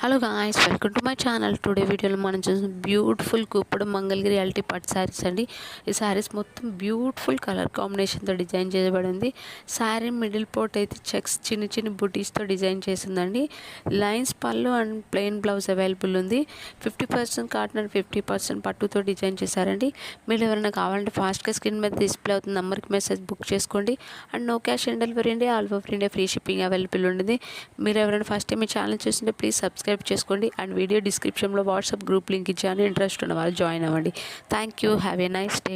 Hello guys, welcome to my channel. Today వీడియోలో మనం చూసిన బ్యూటిఫుల్ కుప్పుడు మంగళగిరి అల్టీ పట్టు శారీస్ అండి. ఈ శారీస్ మొత్తం బ్యూటిఫుల్ కలర్ కాంబినేషన్తో డిజైన్ చేయబడింది. శారీ మిడిల్ పోర్ట్ అయితే చెక్స్ చిన్న చిన్న బుటీస్తో డిజైన్ చేసిందండి. లైన్స్ పళ్ళు అండ్ ప్లెయిన్ బ్లౌజ్ అవైలబుల్ ఉంది. 50% కాటన్ అండ్ 50% పట్టుతో డిజైన్ చేశారండి. మీరు ఎవరైనా కావాలంటే ఫాస్ట్గా స్క్రీన్ మీద డిస్ప్లే అవుతుంది నెంబర్కి మెసేజ్ బుక్ చేసుకోండి. And no cash on delivery అండి. All over India free shipping available ఉంటుంది. మీరు ఎవరైనా ఫస్ట్ టైం మీ ఛానల్ చూస్తుంటే ప్లీజ్ సబ్స్క్రైబ్ చేసుకోండి. అండ్ వీడియో డిస్క్రిప్షన్లో వాట్సాప్ గ్రూప్ లింక్ ఇచ్చాను. ఇంట్రెస్ట్ ఉన్న వాళ్ళు జాయిన్ అవ్వండి. Thank you. Have a nice day.